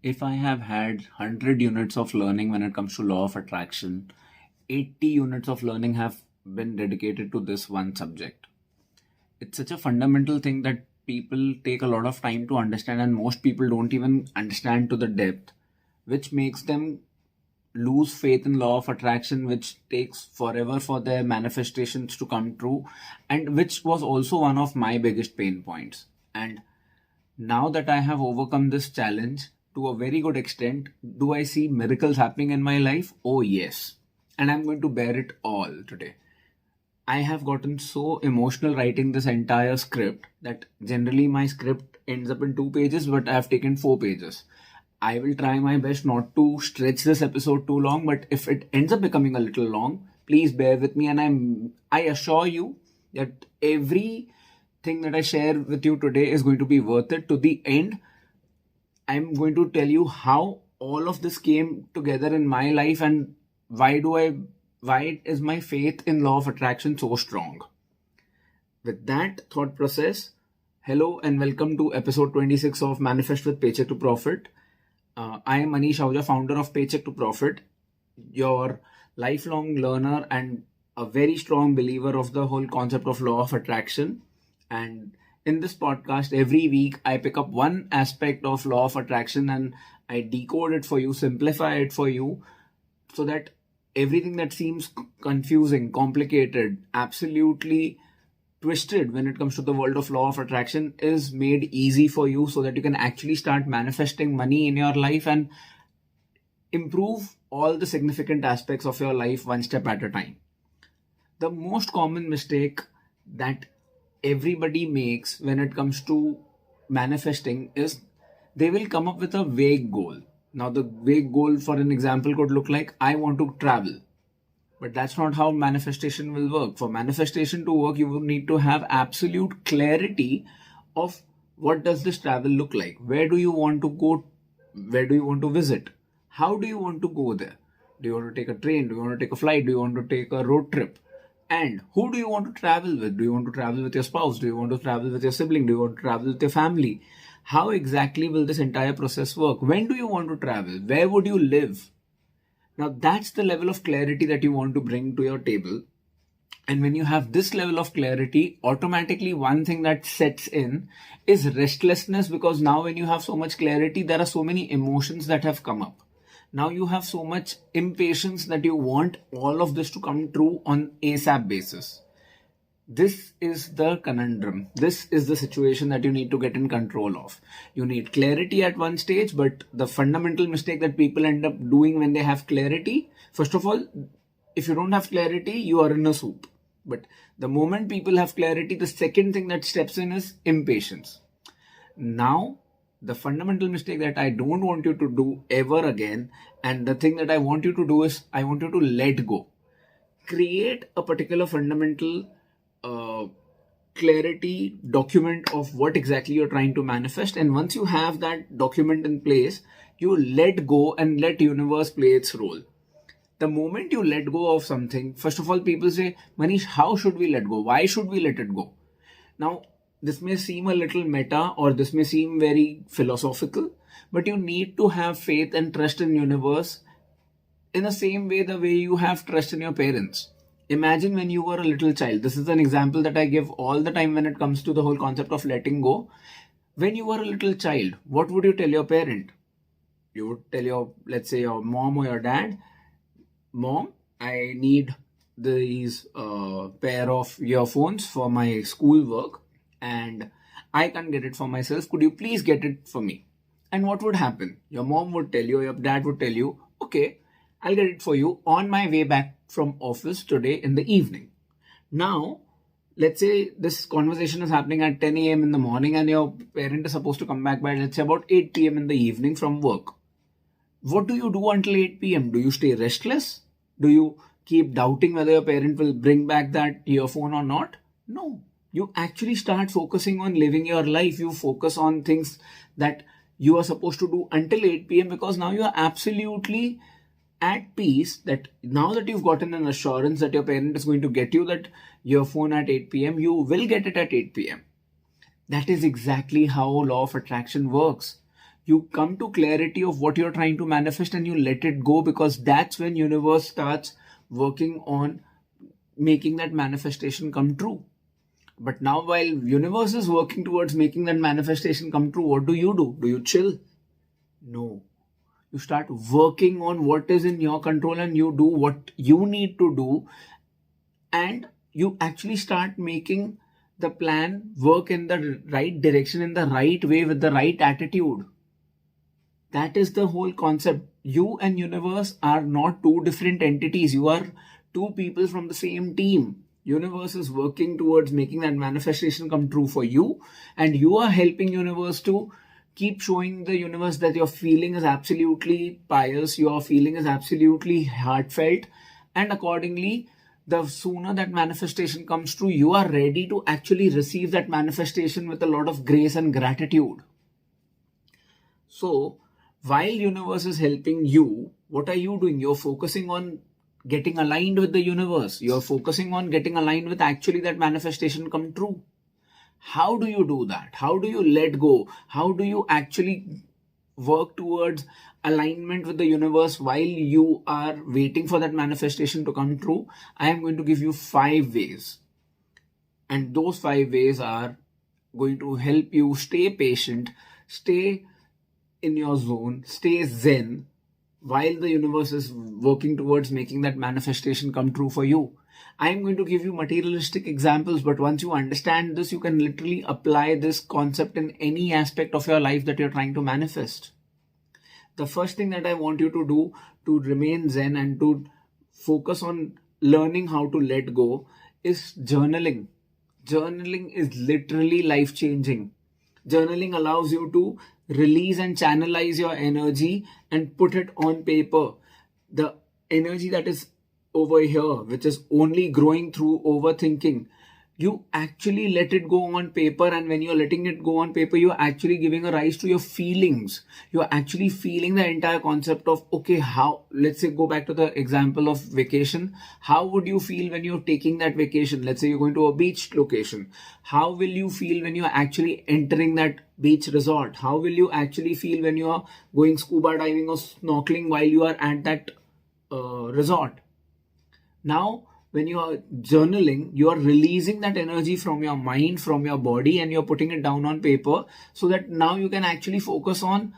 If I have had 100 units of learning when it comes to law of attraction, 80 units of learning have been dedicated to this one subject. It's such a fundamental thing that people take a lot of time to understand, and most people don't even understand to the depth, which makes them lose faith in law of attraction, which takes forever for their manifestations to come true, and which was also one of my biggest pain points. And now that I have overcome this challenge to a very good extent, do I see miracles happening in my life? Oh, yes. And I'm going to bear it all today. I have gotten so emotional writing this entire script that generally my script ends up in 2 pages, but I have taken 4 pages. I will try my best not to stretch this episode too long, but if it ends up becoming a little long, please bear with me. And I assure you that everything that I share with you today is going to be worth it. To the end, I'm going to tell you how all of this came together in my life and why is my faith in law of attraction so strong. With that thought process, hello and welcome to episode 26 of Manifest with Paycheck to Profit. I am Manish Ahuja, founder of Paycheck to Profit, your lifelong learner and a very strong believer of the whole concept of law of attraction. And in this podcast, every week I pick up one aspect of law of attraction and I decode it for you, simplify it for you, so that everything that seems confusing, complicated, absolutely twisted when it comes to the world of law of attraction is made easy for you, so that you can actually start manifesting money in your life and improve all the significant aspects of your life one step at a time. The most common mistake that everybody makes when it comes to manifesting is they will come up with a vague goal. Now, the vague goal, for an example, could look like, I want to travel. But that's not how manifestation will work. For manifestation to work, you will need to have absolute clarity of what does this travel look like? Where do you want to go? Where do you want to visit? How do you want to go there? Do you want to take a train? Do you want to take a flight? Do you want to take a road trip? And who do you want to travel with? Do you want to travel with your spouse? Do you want to travel with your sibling? Do you want to travel with your family? How exactly will this entire process work? When do you want to travel? Where would you live? Now, that's the level of clarity that you want to bring to your table. And when you have this level of clarity, automatically one thing that sets in is restlessness, because now when you have so much clarity, there are so many emotions that have come up. Now you have so much impatience that you want all of this to come true on ASAP basis. This is the conundrum. This is the situation that you need to get in control of. You need clarity at one stage, but the fundamental mistake that people end up doing when they have clarity, first of all, if you don't have clarity, you are in a soup. But the moment people have clarity, the second thing that steps in is impatience. Now, the fundamental mistake that I don't want you to do ever again, and the thing that I want you to do is, I want you to let go. Create a particular fundamental clarity document of what exactly you're trying to manifest, and once you have that document in place, you let go and let universe play its role. The moment you let go of something, first of all, people say, Manish, how should we let go? Why should we let it go? Now, this may seem a little meta, or this may seem very philosophical, but you need to have faith and trust in universe in the same way the way you have trust in your parents. Imagine when you were a little child. This is an example that I give all the time when it comes to the whole concept of letting go. When you were a little child, what would you tell your parent? You would tell your, let's say, your mom or your dad, Mom, I need these pair of earphones for my schoolwork and I can't get it for myself. Could you please get it for me? And what would happen? Your mom would tell you, your dad would tell you, okay, I'll get it for you on my way back from office today in the evening. Now, let's say this conversation is happening at 10 a.m. in the morning and your parent is supposed to come back by, let's say, about 8 p.m. in the evening from work. What do you do until 8 p.m.? Do you stay restless? Do you keep doubting whether your parent will bring back that earphone or not? No. You actually start focusing on living your life. You focus on things that you are supposed to do until 8 p.m. because now you are absolutely at peace that now that you've gotten an assurance that your parent is going to get you that earphone at 8 p.m., you will get it at 8 p.m. That is exactly how law of attraction works. you come to clarity of what you're trying to manifest and you let it go, because that's when universe starts working on making that manifestation come true. But now while universe is working towards making that manifestation come true, what do? Do you chill? No. You start working on what is in your control and you do what you need to do, and you actually start making the plan work in the right direction, in the right way, with the right attitude. That is the whole concept. You and universe are not two different entities. You are two people from the same team. Universe is working towards making that manifestation come true for you, and you are helping universe to keep showing the universe that your feeling is absolutely pious, your feeling is absolutely heartfelt, and accordingly, the sooner that manifestation comes true, you are ready to actually receive that manifestation with a lot of grace and gratitude. So while universe is helping you, what are you doing? You're focusing on getting aligned with the universe. You're focusing on getting aligned with actually that manifestation come true. How do you do that? How do you let go? How do you actually work towards alignment with the universe while you are waiting for that manifestation to come true? I am going to give you 5 ways. And those 5 ways are going to help you stay patient, stay in your zone, stay zen, while the universe is working towards making that manifestation come true for you. I am going to give you materialistic examples, but once you understand this, you can literally apply this concept in any aspect of your life that you're trying to manifest. The first thing that I want you to do to remain zen and to focus on learning how to let go is journaling. Journaling is literally life-changing. Journaling allows you to release and channelize your energy and put it on paper. The energy that is over here, which is only growing through overthinking, you actually let it go on paper, and when you're letting it go on paper, you're actually giving a rise to your feelings. You're actually feeling the entire concept of, okay, how, let's say, go back to the example of vacation. How would you feel when you're taking that vacation? Let's say you're going to a beach location. How will you feel when you're actually entering that beach resort? How will you actually feel when you are going scuba diving or snorkeling while you are at that resort? Now, when you are journaling, you are releasing that energy from your mind, from your body, and you're putting it down on paper, so that now you can actually focus on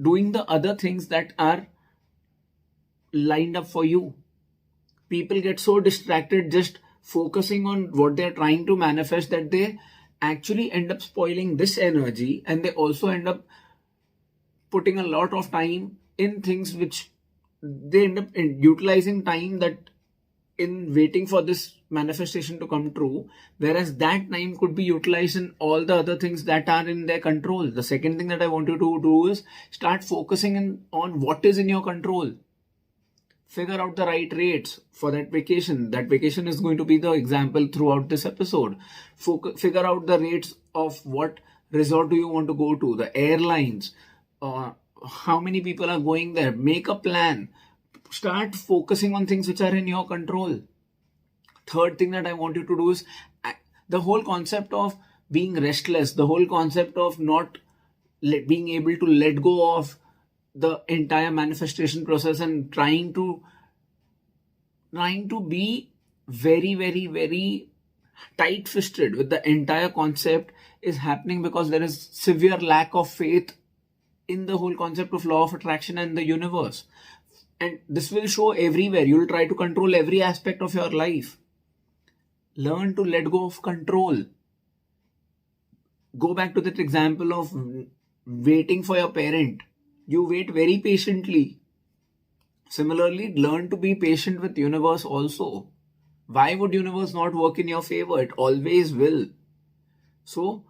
doing the other things that are lined up for you. People get so distracted just focusing on what they're trying to manifest that they actually end up spoiling this energy, and they also end up putting a lot of time in things which they end up utilizing time that in waiting for this manifestation to come true, whereas that time could be utilized in all the other things that are in their control. The second thing that I want you to do is start focusing on what is in your control. Figure out the right rates for that vacation. That vacation is going to be the example throughout this episode. Figure out the rates of what resort do you want to go to, the airlines, how many people are going there. Make a plan. Start focusing on things which are in your control. Third thing that I want you to do is the whole concept of being restless, the whole concept of not being able to let go of the entire manifestation process and trying to be very, very, very tight-fisted with the entire concept is happening because there is severe lack of faith in the whole concept of law of attraction and the universe. And this will show everywhere. You'll try to control every aspect of your life. Learn to let go of control. Go back to that example of waiting for your parent. You wait very patiently. Similarly, learn to be patient with universe also. Why would universe not work in your favor? It always will. So,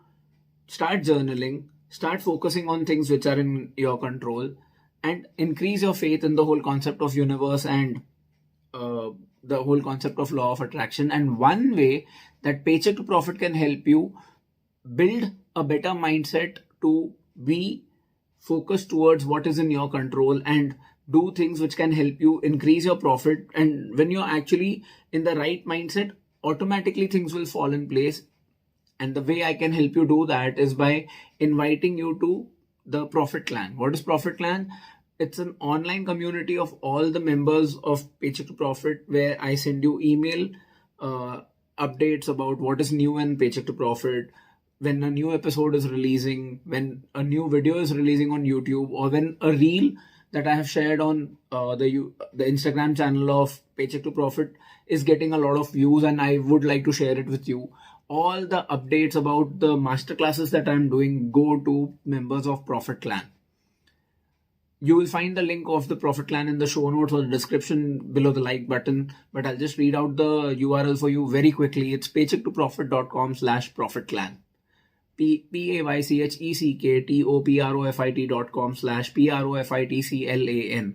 start journaling. Start focusing on things which are in your control. And increase your faith in the whole concept of universe and the whole concept of law of attraction. And one way that Paycheck to Profit can help you build a better mindset to be focused towards what is in your control and do things which can help you increase your profit. And when you're actually in the right mindset, automatically things will fall in place. And the way I can help you do that is by inviting you to the Profit Clan. What is Profit Clan? It's an online community of all the members of Paycheck to Profit, where I send you email updates about what is new in Paycheck to Profit, when a new episode is releasing, when a new video is releasing on YouTube, or when a reel that I have shared on the Instagram channel of Paycheck to Profit is getting a lot of views, and I would like to share it with you. All the updates about the masterclasses that I'm doing go to members of Profit Clan. You will find the link of the Profit Clan in the show notes or the description below the like button, but I'll just read out the URL for you very quickly. It's paychecktogrofit.com/profitclan. paychecktogrofit.com/profitclan.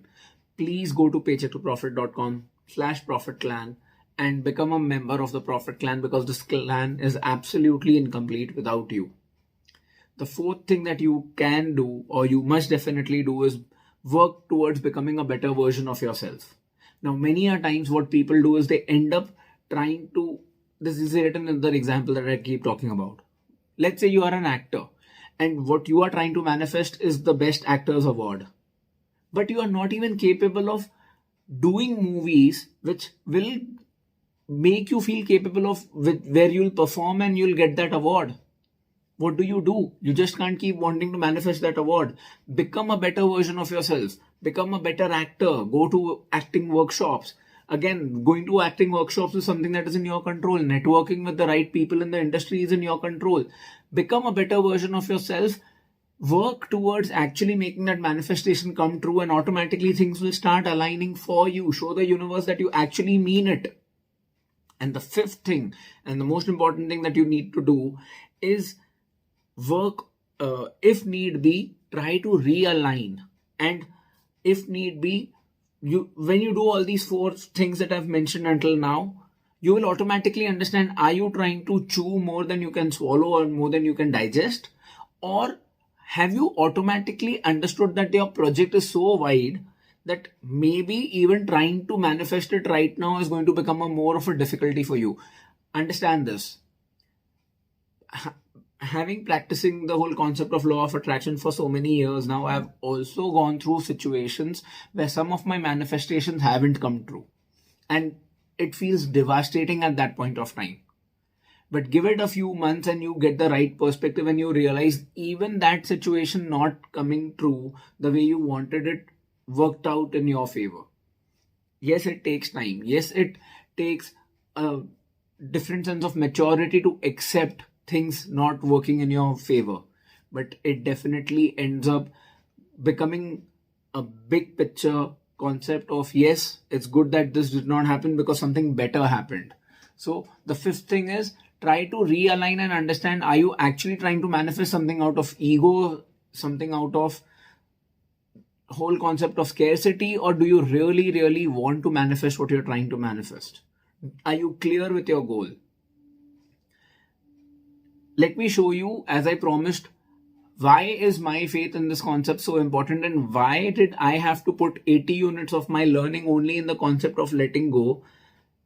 Please go to paychecktogrofit.com/profitclan and become a member of the Profit Clan, because this clan is absolutely incomplete without you. The fourth thing that you can do, or you must definitely do, is work towards becoming a better version of yourself. Now, many a times what people do is they end up trying to, this is written in the example that I keep talking about. Let's say you are an actor, and what you are trying to manifest is the Best Actors Award. But you are not even capable of doing movies which will make you feel capable of, where you'll perform and you'll get that award. What do? You just can't keep wanting to manifest that award. Become a better version of yourself. Become a better actor. Go to acting workshops. Again, going to acting workshops is something that is in your control. Networking with the right people in the industry is in your control. Become a better version of yourself. Work towards actually making that manifestation come true, and automatically things will start aligning for you. Show the universe that you actually mean it. And the fifth thing, and the most important thing that you need to do, is work, if need be, try to realign. And if need be, when you do all these four things that I've mentioned until now, you will automatically understand, are you trying to chew more than you can swallow or more than you can digest? Or have you automatically understood that your project is so wide that maybe even trying to manifest it right now is going to become more of a difficulty for you? Understand this. Having practicing the whole concept of law of attraction for so many years now, I've also gone through situations where some of my manifestations haven't come true, and it feels devastating at that point of time. But give it a few months and you get the right perspective, and you realize even that situation not coming true the way you wanted it worked out in your favor. Yes, it takes time. Yes, it takes a different sense of maturity to accept things not working in your favor, but it definitely ends up becoming a big picture concept of, yes, it's good that this did not happen because something better happened. So the fifth thing is, try to realign and understand, are you actually trying to manifest something out of ego, something out of whole concept of scarcity, or do you really want to manifest what you're trying to manifest? Are you clear with your goal? Let me show you, as I promised, why is my faith in this concept so important, and why did I have to put 80 units of my learning only in the concept of letting go.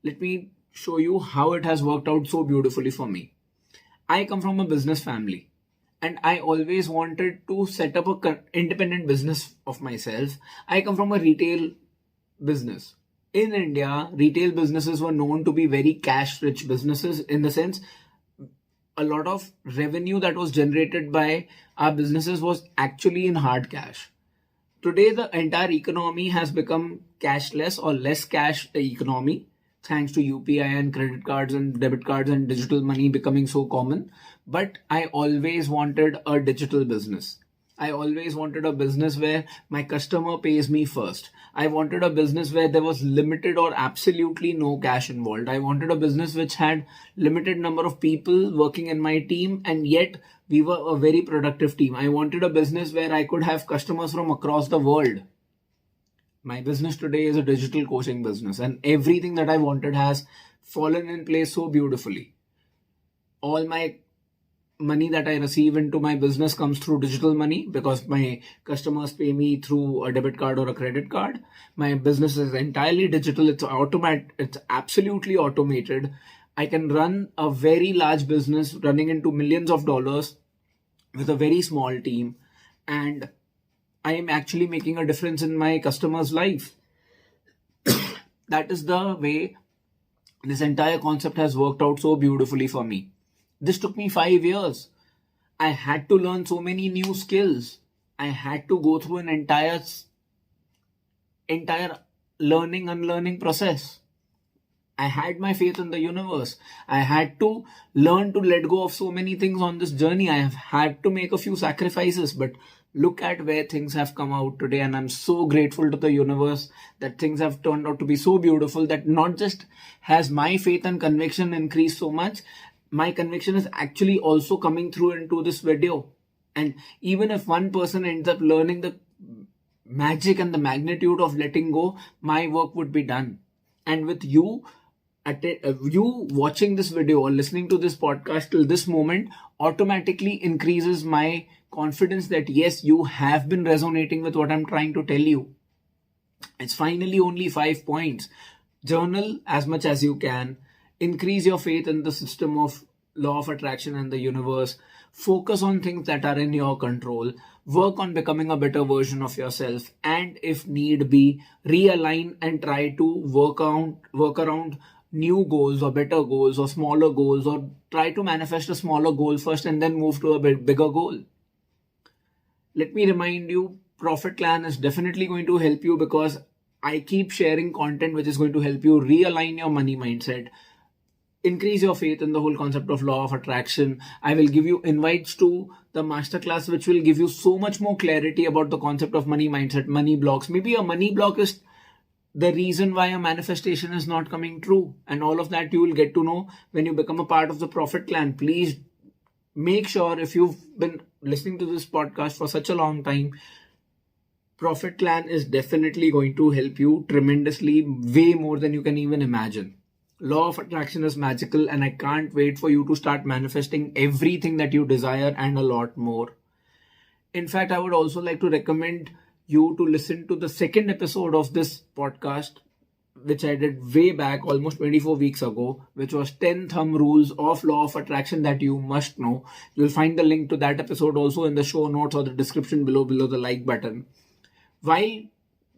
Let me show you how it has worked out so beautifully for me. I come from a business family, and I always wanted to set up an independent business of myself. I come from a retail business. In India, retail businesses were known to be very cash-rich businesses, in the sense a lot of revenue that was generated by our businesses was actually in hard cash. Today, the entire economy has become cashless or less cash economy, thanks to UPI and credit cards and debit cards and digital money becoming so common. But I always wanted a digital business. I always wanted a business where my customer pays me first. I wanted a business where there was limited or absolutely no cash involved. I wanted a business which had limited number of people working in my team, and yet we were a very productive team. I wanted a business where I could have customers from across the world. My business today is a digital coaching business, and everything that I wanted has fallen in place so beautifully. All my money that I receive into my business comes through digital money, because my customers pay me through a debit card or a credit card. My business is entirely digital. It's absolutely automated. I can run a very large business running into millions of dollars with a very small team. and I am actually making a difference in my customer's life. That is the way this entire concept has worked out so beautifully for me. This took me 5 years. I had to learn so many new skills. I had to go through an entire learning unlearning process. I had my faith in the universe. I had to learn to let go of so many things on this journey. I have had to make a few sacrifices, but look at where things have come out today. And I'm so grateful to the universe that things have turned out to be so beautiful that not just has my faith and conviction increased so much, my conviction is actually also coming through into this video. And even if one person ends up learning the magic and the magnitude of letting go, my work would be done. And with you, you watching this video or listening to this podcast till this moment automatically increases my confidence that yes, you have been resonating with what I'm trying to tell you. It's finally only 5 points. Journal as much as you can. Increase your faith in the system of law of attraction and the universe. Focus on things that are in your control. Work on becoming a better version of yourself. And if need be, realign and try to work around new goals or better goals or smaller goals, or try to manifest a smaller goal first and then move to a bigger goal. Let me remind you, Profit Clan is definitely going to help you because I keep sharing content which is going to help you realign your money mindset, increase your faith in the whole concept of law of attraction. I will give you invites to the masterclass which will give you so much more clarity about the concept of money mindset, money blocks. Maybe a money block is the reason why a manifestation is not coming true, and all of that you will get to know when you become a part of the Profit Clan. Please make sure, if you've been listening to this podcast for such a long time, Profit Clan is definitely going to help you tremendously, way more than you can even imagine. Law of attraction is magical, and I can't wait for you to start manifesting everything that you desire and a lot more. In fact, I would also like to recommend you to listen to the second episode of this podcast, which I did way back, almost 24 weeks ago, which was 10 thumb rules of law of attraction that you must know. You'll find the link to that episode also in the show notes or the description below the like button. While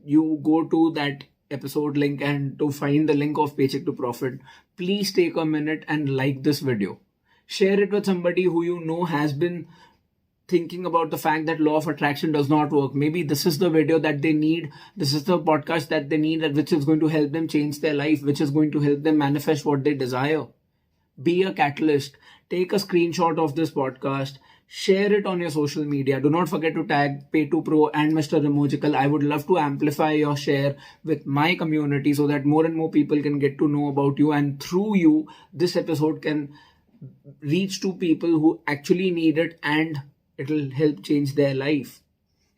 you go to that episode link and to find the link of Paycheck to Profit, please take a minute and like this video. Share it with somebody who you know has been thinking about the fact that law of attraction does not work. Maybe this is the video that they need. This is the podcast that they need, which is going to help them change their life, which is going to help them manifest what they desire. Be a catalyst. Take a screenshot of this podcast. Share it on your social media. Do not forget to tag Pay2Pro and Mr. Emojical. I would love to amplify your share with my community so that more and more people can get to know about you, and through you, this episode can reach to people who actually need it, and it'll help change their life.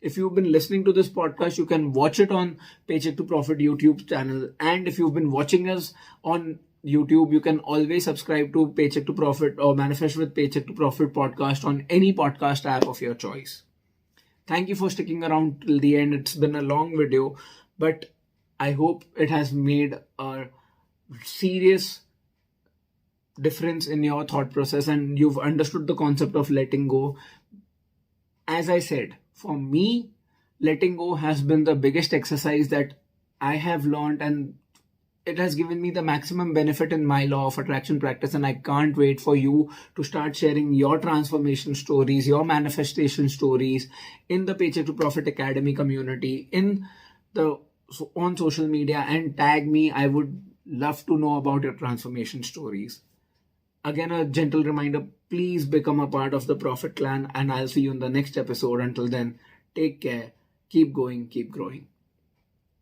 If you've been listening to this podcast, you can watch it on Paycheck to Profit YouTube channel. And if you've been watching us on YouTube, you can always subscribe to Paycheck to Profit or Manifest with Paycheck to Profit podcast on any podcast app of your choice. Thank you for sticking around till the end. It's been a long video, but I hope it has made a serious difference in your thought process and you've understood the concept of letting go. As I said, for me, letting go has been the biggest exercise that I have learned, and it has given me the maximum benefit in my law of attraction practice. And I can't wait for you to start sharing your transformation stories, your manifestation stories in the Paycheck to Profit Academy community, on social media, and tag me. I would love to know about your transformation stories. Again, a gentle reminder, please become a part of the Profit Clan, and I'll see you in the next episode. Until then, take care, keep going, keep growing.